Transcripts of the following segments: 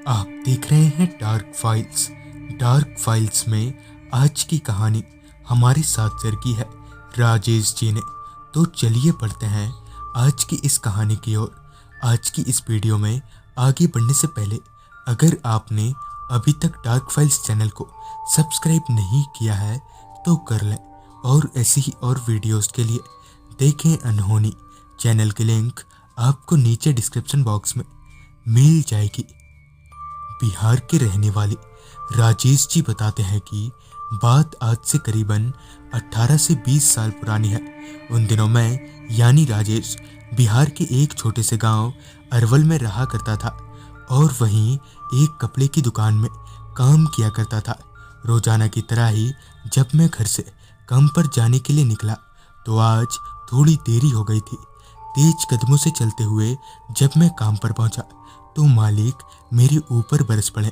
आप देख रहे हैं डार्क फाइल्स। डार्क फाइल्स में आज की कहानी हमारे साथ शेयर की है राजेश जी ने। तो चलिए पढ़ते हैं आज की इस कहानी की ओर। आज की इस वीडियो में आगे बढ़ने से पहले अगर आपने अभी तक डार्क फाइल्स चैनल को सब्सक्राइब नहीं किया है तो कर लें, और ऐसी ही और वीडियोस के लिए देखें अनहोनी। चैनल की लिंक आपको नीचे डिस्क्रिप्शन बॉक्स में मिल जाएगी। बिहार के रहने वाले राजेश जी बताते हैं कि बात आज से करीबन 18 से 20 साल पुरानी है। उन दिनों मैं यानी राजेश बिहार के एक छोटे से गांव अरवल में रहा करता था और वहीं एक कपड़े की दुकान में काम किया करता था। रोजाना की तरह ही जब मैं घर से काम पर जाने के लिए निकला तो आज थोड़ी देरी हो गई थी। तेज कदमों से चलते हुए जब मैं काम पर पहुंचा तो मालिक मेरे ऊपर बरस पड़े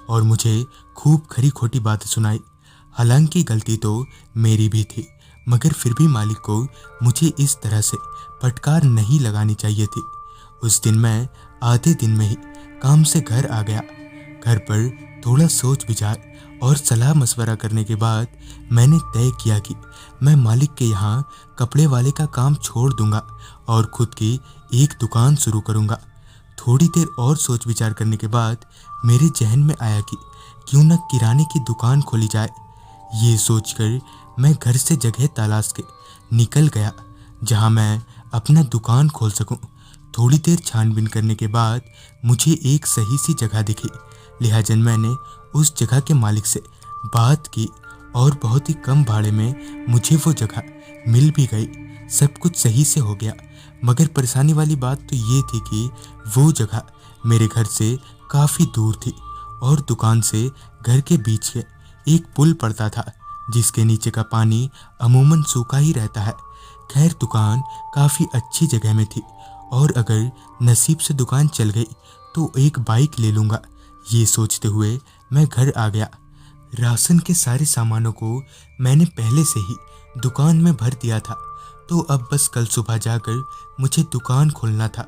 और मुझे खूब खरी खोटी बातें सुनाई। हालांकि गलती तो मेरी भी थी, मगर फिर भी मालिक को मुझे इस तरह से फटकार नहीं लगानी चाहिए थी। उस दिन मैं आधे दिन में ही काम से घर आ गया। घर पर थोड़ा सोच विचार और सलाह मशवरा करने के बाद मैंने तय किया कि मैं मालिक के यहाँ कपड़े वाले का काम छोड़ दूंगा और खुद की एक दुकान शुरू करूंगा। थोड़ी देर और सोच विचार करने के बाद मेरे जहन में आया कि क्यों न किराने की दुकान खोली जाए। ये सोचकर मैं घर से जगह तलाश के निकल गया जहां मैं अपना दुकान खोल सकूं। थोड़ी देर छानबीन करने के बाद मुझे एक सही सी जगह दिखी, लिहाजा मैंने उस जगह के मालिक से बात की और बहुत ही कम भाड़े में मुझे वो जगह मिल भी गई। सब कुछ सही से हो गया, मगर परेशानी वाली बात तो ये थी कि वो जगह मेरे घर से काफ़ी दूर थी और दुकान से घर के बीच के एक पुल पड़ता था जिसके नीचे का पानी अमूमन सूखा ही रहता है। खैर, दुकान काफ़ी अच्छी जगह में थी और अगर नसीब से दुकान चल गई तो एक बाइक ले लूँगा। ये सोचते हुए मैं घर आ गया। राशन के सारे सामानों को मैंने पहले से ही दुकान में भर दिया था, तो अब बस कल सुबह जाकर मुझे दुकान खोलना था।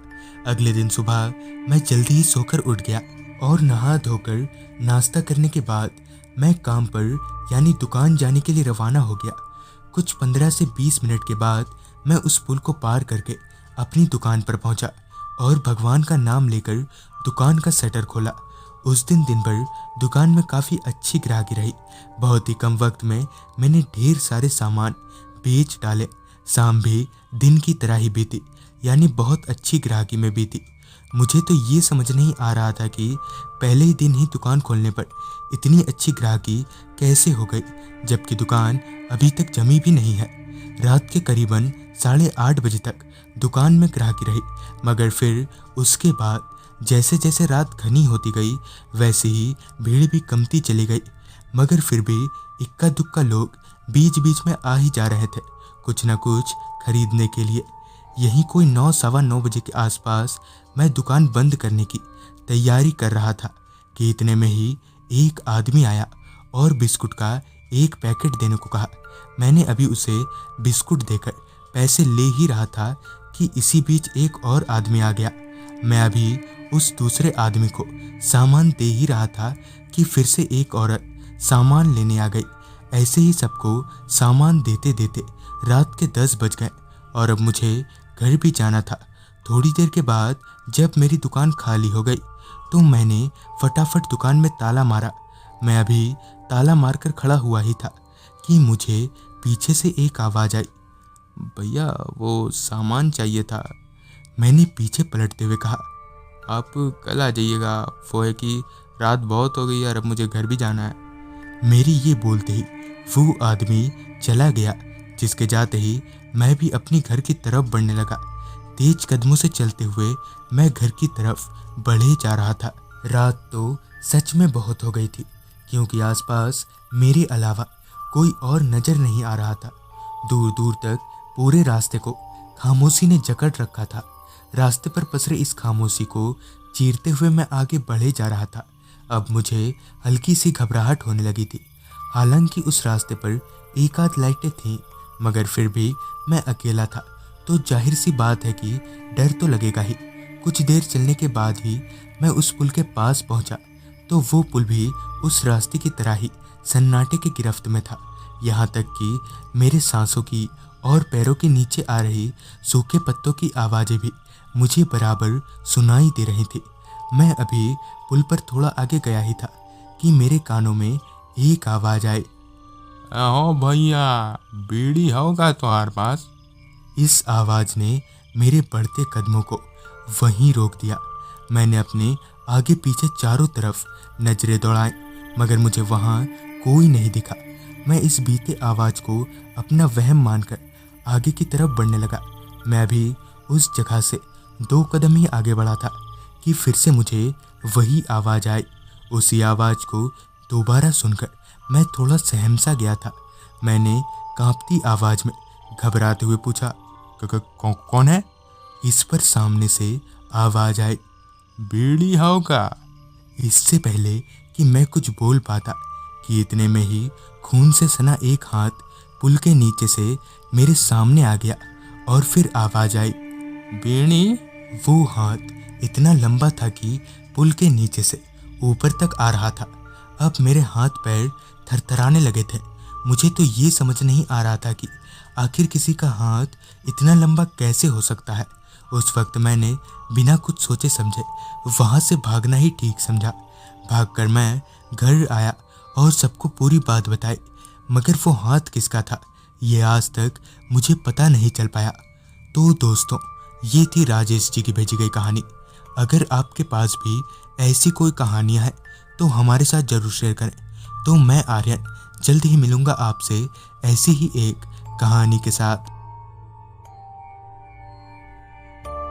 अगले दिन सुबह मैं जल्दी ही सोकर उठ गया और नहा धोकर नाश्ता करने के बाद मैं काम पर यानी दुकान जाने के लिए रवाना हो गया। कुछ 15 से 20 मिनट के बाद मैं उस पुल को पार करके अपनी दुकान पर पहुंचा और भगवान का नाम लेकर दुकान का शटर खोला। उस दिन दिन भर दुकान में काफ़ी अच्छी ग्राहकी रही। बहुत ही कम वक्त में मैंने ढेर सारे सामान बेच डाले। शाम भी दिन की तरह ही बीती, यानी बहुत अच्छी ग्राहकी में बीती। मुझे तो ये समझ नहीं आ रहा था कि पहले ही दिन ही दुकान खोलने पर इतनी अच्छी ग्राहकी कैसे हो गई, जबकि दुकान अभी तक जमी भी नहीं है। रात के करीबन 8:30 बजे तक दुकान में ग्राहकी रही, मगर फिर उसके बाद जैसे जैसे रात घनी होती गई वैसे ही भीड़ भी कमती चली गई। मगर फिर भी इक्का दुक्का लोग बीच बीच में आ ही जा रहे थे कुछ न कुछ खरीदने के लिए। यहीं कोई 9 सवा 9 बजे के आसपास मैं दुकान बंद करने की तैयारी कर रहा था कि इतने में ही एक आदमी आया और बिस्कुट का एक पैकेट देने को कहा। मैंने अभी उसे बिस्कुट देकर पैसे ले ही रहा था कि इसी बीच एक और आदमी आ गया। मैं अभी उस दूसरे आदमी को सामान दे ही रहा था कि फिर से एक औरत सामान लेने आ गई। ऐसे ही सबको सामान देते देते रात के 10 बज गए और अब मुझे घर भी जाना था। थोड़ी देर के बाद जब मेरी दुकान खाली हो गई तो मैंने फटाफट दुकान में ताला मारा। मैं अभी ताला मारकर खड़ा हुआ ही था कि मुझे पीछे से एक आवाज़ आई, भैया वो सामान चाहिए था। मैंने पीछे पलटते हुए कहा, आप कल आ जाइएगा, वो है कि रात बहुत हो गई और अब मुझे घर भी जाना है। मेरी ये बोलते ही वो आदमी चला गया, जिसके जाते ही मैं भी अपनी घर की तरफ बढ़ने लगा। तेज कदमों से चलते हुए मैं घर की तरफ बढ़े जा रहा था। रात तो सच में बहुत हो गई थी, क्योंकि आसपास मेरे अलावा कोई और नज़र नहीं आ रहा था। दूर दूर तक पूरे रास्ते को खामोशी ने जकड़ रखा था। रास्ते पर पसरे इस खामोशी को चीरते हुए मैं आगे बढ़े जा रहा था। अब मुझे हल्की सी घबराहट होने लगी थी। हालांकि उस रास्ते पर एक आध लाइटें थीं, मगर फिर भी मैं अकेला था, तो जाहिर सी बात है कि डर तो लगेगा ही। कुछ देर चलने के बाद ही मैं उस पुल के पास पहुंचा, तो वो पुल भी उस रास्ते की तरह ही सन्नाटे की गिरफ्त में था। यहाँ तक कि मेरे सांसों की और पैरों के नीचे आ रही सूखे पत्तों की आवाज़ें भी मुझे बराबर सुनाई दे रही थी। मैं अभी पुल पर थोड़ा आगे गया ही था कि मेरे कानों में एक आवाज़ आई, ओ भैया, बीड़ी होगा तुम्हारे पास? इस आवाज़ ने मेरे बढ़ते कदमों को वहीं रोक दिया। मैंने अपने आगे पीछे चारों तरफ नजरें दौड़ाई, मगर मुझे वहाँ कोई नहीं दिखा। मैं इस बीते आवाज़ को अपना वहम मानकर आगे की तरफ बढ़ने लगा। मैं भी उस जगह से 2 कदम ही आगे बढ़ा था कि फिर से मुझे वही आवाज़ आई। उसी आवाज़ को दोबारा सुनकर मैं थोड़ा सहम-सा गया था। मैंने कांपती आवाज़ में घबराते हुए पूछा, कौन है? इस पर सामने से आवाज़ आई, बीड़ी होगा। इससे पहले कि मैं कुछ बोल पाता कि इतने में ही खून से सना एक हाथ पुल के नीचे से मेरे सामने आ गया और फिर आवाज़ आई, बीड़ी। वो हाथ इतना लंबा था कि पुल के नीचे से ऊपर तक आ रहा था। अब मेरे हाथ पैर थरथराने लगे थे। मुझे तो ये समझ नहीं आ रहा था कि आखिर किसी का हाथ इतना लंबा कैसे हो सकता है। उस वक्त मैंने बिना कुछ सोचे समझे वहाँ से भागना ही ठीक समझा। भागकर मैं घर आया और सबको पूरी बात बताई, मगर वो हाथ किसका था ये आज तक मुझे पता नहीं चल पाया। तो दोस्तों, ये थी राजेश जी की भेजी गई कहानी। अगर आपके पास भी ऐसी कोई कहानियाँ हैं तो हमारे साथ ज़रूर शेयर करें। तो मैं आर्यन जल्द ही मिलूँगा आपसे ऐसी ही एक कहानी के साथ।